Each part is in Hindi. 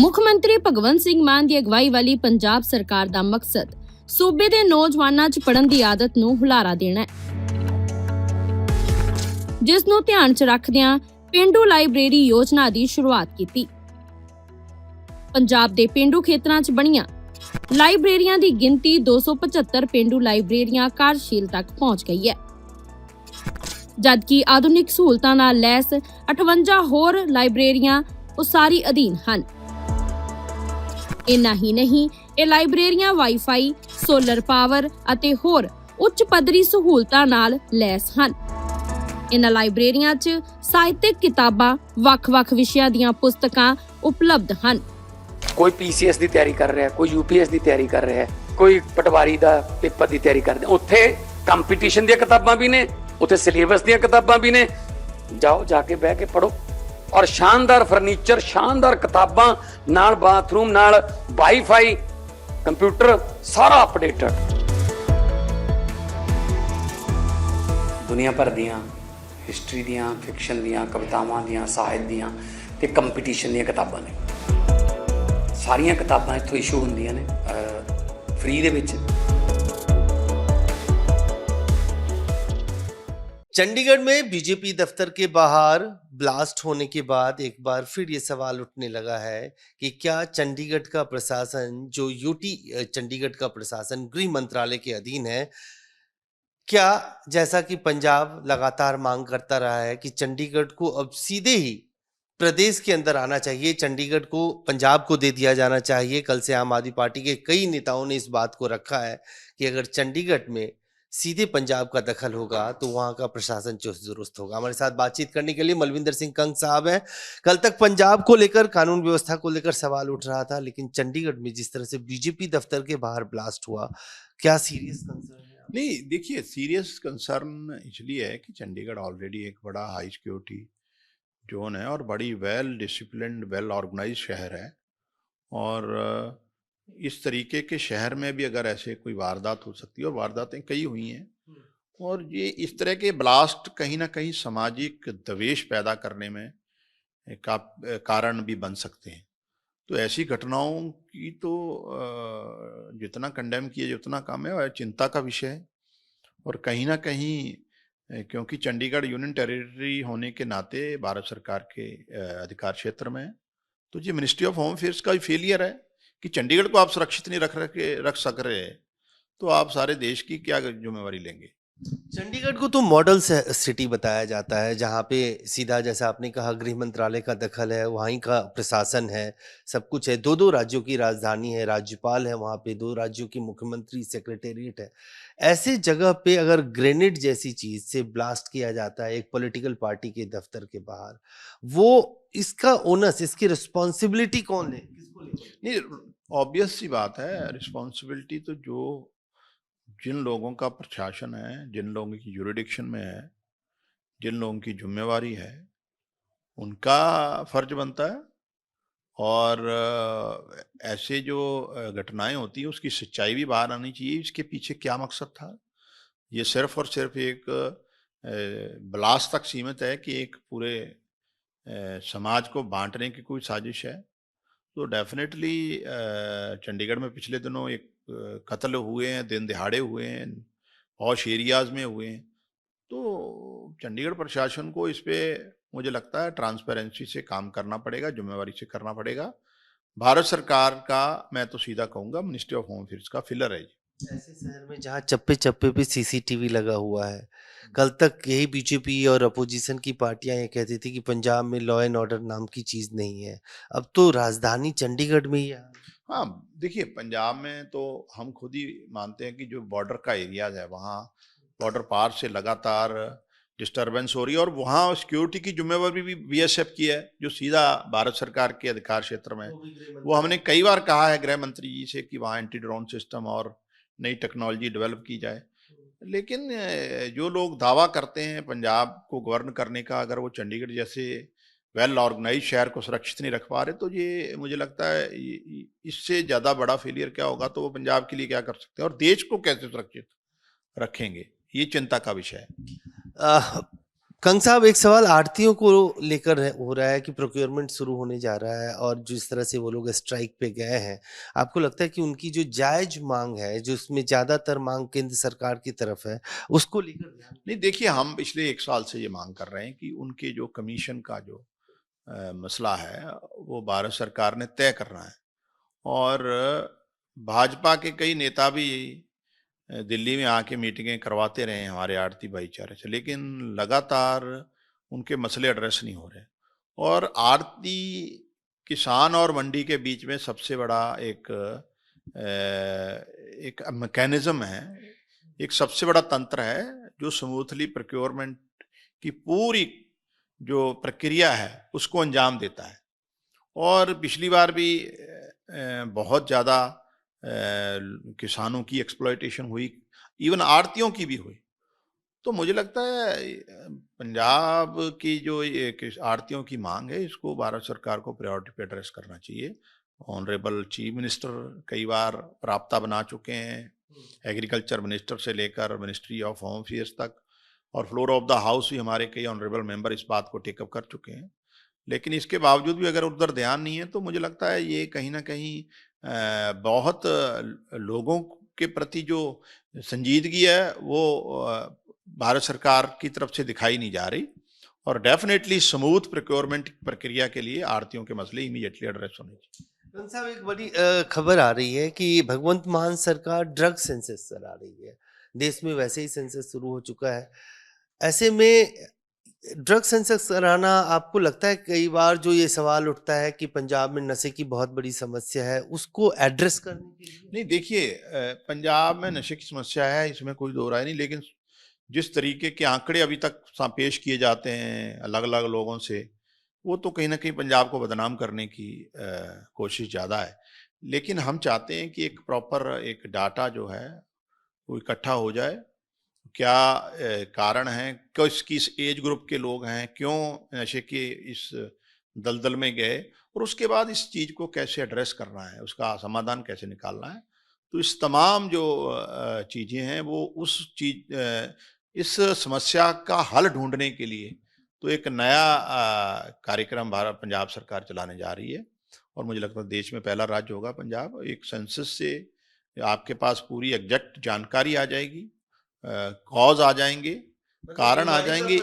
ਮੁੱਖ ਮੰਤਰੀ ਭਗਵੰਤ ਸਿੰਘ ਮਾਨ ਦੀ ਅਗਵਾਈ ਵਾਲੀ ਪੰਜਾਬ ਸਰਕਾਰ ਦਾ ਮਕਸਦ ਸੂਬੇ ਦੇ ਨੌਜਵਾਨਾਂ 'ਚ ਪੜ੍ਹਨ ਦੀ ਆਦਤ ਨੂੰ ਹੁਲਾਰਾ ਦੇਣਾ ਹੈ, ਜਿਸ ਨੂੰ ਧਿਆਨ 'ਚ ਰੱਖਦਿਆਂ ਪਿੰਡੂ ਲਾਇਬ੍ਰੇਰੀ ਯੋਜਨਾ ਦੀ ਸ਼ੁਰੂਆਤ ਕੀਤੀ। ਪੰਜਾਬ ਦੇ ਪਿੰਡੂ ਖੇਤਰਾਂ 'ਚ ਬਣੀਆਂ ਲਾਇਬ੍ਰੇਰੀਆਂ ਦੀ ਗਿਣਤੀ 275 ਪਿੰਡੂ ਲਾਇਬ੍ਰੇਰੀਆਂ ਕਾਰਜਸ਼ੀਲ ਤੱਕ ਪਹੁੰਚ ਗਈ ਹੈ, ਜਦਕਿ ਆਧੁਨਿਕ ਸਹੂਲਤਾਂ ਨਾਲ ਲੈਸ 58 ਹੋਰ ਲਾਇਬ੍ਰੇਰੀਆਂ ਉਸਾਰੀ ਅਧੀਨ ਹਨ। ਇੰਨਾ ਹੀ ਨਹੀਂ, ਇਹ ਲਾਇਬ੍ਰੇਰੀਆਂ ਵਾਈਫਾਈ, ਸੋਲਰ ਪਾਵਰ ਅਤੇ ਹੋਰ ਉੱਚ ਪੱਧਰੀ ਸਹੂਲਤਾਂ ਨਾਲ ਲੈਸ ਹਨ। ਇਨ੍ਹਾਂ ਲਾਇਬ੍ਰੇਰੀਆਂ 'ਚ ਸਾਹਿਤਕ ਕਿਤਾਬਾਂ, ਵੱਖ-ਵੱਖ ਵਿਸ਼ਿਆਂ ਦੀਆਂ ਪੁਸਤਕਾਂ ਉਪਲਬਧ ਹਨ। ਕੋਈ ਪੀਸੀਐਸ ਦੀ ਤਿਆਰੀ ਕਰ ਰਿਹਾ, ਕੋਈ ਯੂਪੀਐਸ ਦੀ ਤਿਆਰੀ ਕਰ ਰਿਹਾ, ਕੋਈ ਪਟਵਾਰੀ ਦਾ ਪੇਪਰ ਦੀ ਤਿਆਰੀ ਕਰਦੇ। ਉੱਥੇ ਕੰਪੀਟੀਸ਼ਨ ਦੀਆਂ ਕਿਤਾਬਾਂ ਵੀ ਨੇ, ਉੱਥੇ ਸਿਲੇਬਸ ਦੀਆਂ ਕਿਤਾਬਾਂ ਵੀ ਨੇ। ਜਾਓ, ਜਾ ਕੇ ਬਹਿ ਕੇ ਪੜੋ। ਔਰ ਸ਼ਾਨਦਾਰ ਫਰਨੀਚਰ, ਸ਼ਾਨਦਾਰ ਕਿਤਾਬਾਂ ਨਾਲ, ਬਾਥਰੂਮ ਨਾਲ, ਵਾਈਫਾਈ, ਕੰਪਿਊਟਰ, ਸਾਰਾ ਅਪਡੇਟਡ। ਦੁਨੀਆ ਭਰ ਦੀਆਂ ਹਿਸਟਰੀ ਦੀਆਂ, ਫਿਕਸ਼ਨ ਦੀਆਂ, ਕਵਿਤਾਵਾਂ ਦੀਆਂ, ਸਾਹਿਤ ਦੀਆਂ ਤੇ ਕੰਪੀਟੀਸ਼ਨ ਦੀਆਂ ਕਿਤਾਬਾਂ ਨੇ। ਸਾਰੀਆਂ ਕਿਤਾਬਾਂ ਇੱਥੋਂ ਇਸ਼ੂ ਹੁੰਦੀਆਂ ਨੇ ਫ੍ਰੀ ਦੇ ਵਿੱਚ। चंडीगढ़ में बीजेपी दफ्तर के बाहर ब्लास्ट होने के बाद एक बार फिर ये सवाल उठने लगा है कि क्या चंडीगढ़ का प्रशासन, जो यूटी चंडीगढ़ का प्रशासन गृह मंत्रालय के अधीन है, क्या जैसा कि पंजाब लगातार मांग करता रहा है कि चंडीगढ़ को अब सीधे ही प्रदेश के अंदर आना चाहिए, चंडीगढ़ को पंजाब को दे दिया जाना चाहिए। कल से आम आदमी पार्टी के कई नेताओं ने इस बात को रखा है कि अगर चंडीगढ़ में सीधे पंजाब का दखल होगा तो वहां का प्रशासन चुस्त दुरुस्त होगा। हमारे साथ बातचीत करने के लिए मलविंदर सिंह कंग साहब हैं। कल तक पंजाब को लेकर, कानून व्यवस्था को लेकर सवाल उठ रहा था, लेकिन चंडीगढ़ में जिस तरह से बीजेपी दफ्तर के बाहर ब्लास्ट हुआ, क्या सीरियस कंसर्न है? नहीं, देखिए, सीरियस कंसर्न इसलिए है कि चंडीगढ़ ऑलरेडी एक बड़ा हाई सिक्योरिटी जोन है और बड़ी वेल डिसिप्लिन्ड, वेल ऑर्गेनाइज शहर है। और इस तरीके के शहर में भी अगर ऐसे कोई वारदात हो सकती है, और वारदातें कई हुई हैं, और ये इस तरह के ब्लास्ट कहीं ना कहीं सामाजिक द्वेष पैदा करने में का कारण भी बन सकते हैं। तो ऐसी घटनाओं की तो जितना कंडेम किए उतना कम है, और चिंता का विषय है। और कहीं ना कहीं क्योंकि चंडीगढ़ यूनियन टेरिटरी होने के नाते भारत सरकार के अधिकार क्षेत्र में है, तो ये मिनिस्ट्री ऑफ होम अफेयर्स का भी फेलियर है कि चंडीगढ़ को आप सुरक्षित नहीं रख सक रहे, तो आप सारे देश की क्या जिम्मेवारी लेंगे। चंडीगढ़ को तो मॉडल सिटी बताया जाता है, जहाँ पे सीधा, जैसा आपने कहा, गृह मंत्रालय का दखल है, वहीं का प्रशासन है, सब कुछ है। दो राज्यों की राजधानी है, राज्यपाल है वहाँ पे, 2 राज्यों की मुख्यमंत्री, सेक्रेटेरिएट है। ऐसे जगह पे अगर ग्रेनेड जैसी चीज से ब्लास्ट किया जाता है एक पॉलिटिकल पार्टी के दफ्तर के बाहर, वो इसका ओनस, इसकी रिस्पॉन्सिबिलिटी कौन ले? किसको ले? नहीं, ऑब्वियस सी बात है, रिस्पॉन्सिबिलिटी तो जिन लोगों का प्रशासन है, जिन लोगों की जुरिडिक्शन में है, जिन लोगों की जिम्मेवारी है, उनका फर्ज बनता है। और ऐसे जो घटनाएं होती हैं उसकी सच्चाई भी बाहर आनी चाहिए, इसके पीछे क्या मकसद था। ये सिर्फ और सिर्फ एक ब्लास्ट तक सीमित है कि एक पूरे समाज को बांटने की कोई साजिश है। तो डेफिनेटली चंडीगढ़ में पिछले दिनों एक कत्ल हुए हैं, दिन दिहाड़े हुए हैं, पॉश एरियाज में हुए हैं। तो चंडीगढ़ प्रशासन को इस पे मुझे लगता है ट्रांसपेरेंसी से काम करना पड़ेगा, जिम्मेवारी से करना पड़ेगा। भारत सरकार का, मैं तो सीधा कहूँगा, मिनिस्ट्री ऑफ होम अफेयर्स का फिलर है। ऐसे शहर में जहाँ चप्पे चप्पे पे सीसीटीवी लगा हुआ है, कल तक यही बीजेपी और अपोजिशन की पार्टियां ये कहती थी कि पंजाब में लॉ एंड ऑर्डर नाम की चीज नहीं है, अब तो राजधानी चंडीगढ़ में ही है। हाँ, देखिए, पंजाब में तो हम खुद ही मानते हैं कि जो बॉर्डर का एरियाज है, वहाँ बॉर्डर पार से लगातार डिस्टर्बेंस हो रही है, और वहाँ सिक्योरिटी की जिम्मेवारी भी बीएसएफ की है, जो सीधा भारत सरकार के अधिकार क्षेत्र में। वो हमने कई बार कहा है गृह मंत्री जी से कि वहाँ एंटी ड्रोन सिस्टम और नई टेक्नोलॉजी डेवलप की जाए। लेकिन जो लोग दावा करते हैं पंजाब को गवर्न करने का, अगर वो चंडीगढ़ जैसे वेल ऑर्गेनाइज शहर को सुरक्षित नहीं रख पा रहे, तो ये मुझे लगता है इससे ज़्यादा बड़ा फेलियर क्या होगा। तो वो पंजाब के लिए क्या कर सकते हैं और देश को कैसे सुरक्षित रखेंगे, ये चिंता का विषय है। कंग साहब, एक सवाल आढ़तियों को लेकर हो रहा है कि प्रोक्योरमेंट शुरू होने जा रहा है और जिस तरह से वो लोग स्ट्राइक पे गए हैं, आपको लगता है कि उनकी जो जायज मांग है, जो उसमें ज्यादातर मांग केंद्र सरकार की तरफ है, उसको लेकर ध्यान? नहीं, देखिए, हम पिछले 1 साल से ये मांग कर रहे हैं कि उनके जो कमीशन का जो मसला है, वो भारत सरकार ने तय करना है। और भाजपा के कई नेता भी दिल्ली में आके मीटिंगें करवाते रहे हैं हमारे आड़ती भाईचारे से, लेकिन लगातार उनके मसले एड्रेस नहीं हो रहे। और आड़ती, किसान और मंडी के बीच में सबसे बड़ा एक मैकेनिज्म है, एक सबसे बड़ा तंत्र है जो स्मूथली प्रोक्योरमेंट की पूरी जो प्रक्रिया है उसको अंजाम देता है। और पिछली बार भी बहुत ज़्यादा किसानों की एक्सप्लॉयटेशन हुई, इवन आड़तियों की भी हुई। तो मुझे लगता है पंजाब की जो ये आड़तियों की मांग है, इसको भारत सरकार को प्रायोरिटी पे एड्रेस करना चाहिए। ऑनरेबल चीफ मिनिस्टर कई बार राब्ता बना चुके हैं, एग्रीकल्चर मिनिस्टर से लेकर मिनिस्ट्री ऑफ होम अफेयर्स तक, और फ्लोर ऑफ द हाउस भी हमारे कई ऑनरेबल मेंबर इस बात को टेकअप कर चुके हैं। लेकिन इसके बावजूद भी अगर उधर ध्यान नहीं है, तो मुझे लगता है ये कहीं ना कहीं बहुत लोगों के प्रति जो संजीदगी है वो भारत सरकार की तरफ से दिखाई नहीं जा रही। और डेफिनेटली स्मूथ प्रोक्योरमेंट प्रक्रिया के लिए आड़तियों के मसले इमीडिएटली एड्रेस होने चाहिए। कंग साहब, एक बड़ी खबर आ रही है कि भगवंत मान सरकार ड्रग सेंसस चला रही है। देश में वैसे ही सेंसस शुरू हो चुका है, ऐसे में ड्रग सेंसस कराना, आपको लगता है कई बार जो ये सवाल उठता है कि पंजाब में नशे की बहुत बड़ी समस्या है, उसको एड्रेस करने के लिए? नहीं, देखिए, पंजाब में नशे की समस्या है, इसमें कोई दो राय नहीं। लेकिन जिस तरीके के आंकड़े अभी तक पेश किए जाते हैं अलग अलग लोगों से, वो तो कहीं ना कहीं पंजाब को बदनाम करने की कोशिश ज़्यादा है। लेकिन हम चाहते हैं कि एक प्रॉपर एक डाटा जो है वो इकट्ठा हो जाए। क्या कारण है, किस एज ग्रुप के लोग हैं, क्यों नशे के इस दलदल में गए, और उसके बाद इस चीज़ को कैसे एड्रेस करना है, उसका समाधान कैसे निकालना है। तो इस तमाम जो चीज़ें हैं वो इस समस्या का हल ढूंढने के लिए तो एक नया कार्यक्रम भारत पंजाब सरकार चलाने जा रही है। और मुझे लगता है देश में पहला राज्य होगा पंजाब। एक सेंसस से आपके पास पूरी एग्जैक्ट जानकारी आ जाएगी, कॉज आ जाएंगे, कारण आ जाएंगे,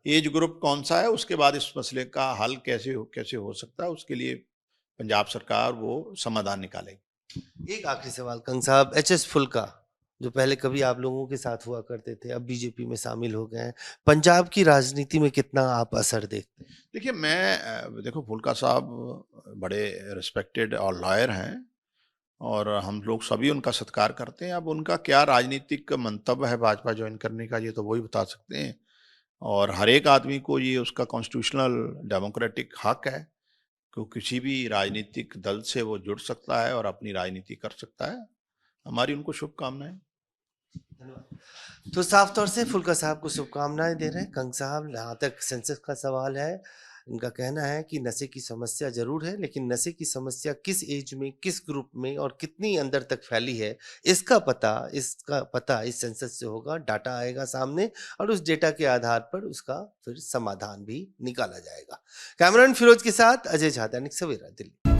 एज ग्रुप कौन सा है, उसके बाद इस मसले का हल कैसे हो सकता है, उसके लिए पंजाब सरकार वो समाधान निकालेगी। एक आखिरी सवाल कंग साहब, एचएस फुल्का जो पहले कभी आप लोगों के साथ हुआ करते थे, अब बीजेपी में शामिल हो गए हैं, पंजाब की राजनीति में कितना आप असर देखते हैं? देखिए, देखो, फुल्का साहब बड़े रिस्पेक्टेड और लॉयर हैं और हम लोग सभी उनका सत्कार करते हैं। अब उनका क्या राजनीतिक मंतव्य है भाजपा ज्वाइन करने का, ये तो वही बता सकते हैं। और हर एक आदमी को ये उसका कॉन्स्टिट्यूशनल डेमोक्रेटिक हक है कि किसी भी राजनीतिक दल से वो जुड़ सकता है और अपनी राजनीति कर सकता है। हमारी उनको शुभकामनाएं। तो साफ तौर से फुल्का साहब को शुभकामनाएं दे रहे हैं। कंग साहब, जहाँ तक सेंसस का सवाल है, इनका कहना है कि नशे की समस्या जरूर है, लेकिन नशे की समस्या किस एज में, किस ग्रुप में और कितनी अंदर तक फैली है, इसका पता इस सेंसस से होगा। डाटा आएगा सामने और उस डेटा के आधार पर उसका फिर समाधान भी निकाला जाएगा। कैमरामैन फिरोज के साथ अजय झादानिक, सवेरा, दिल्ली।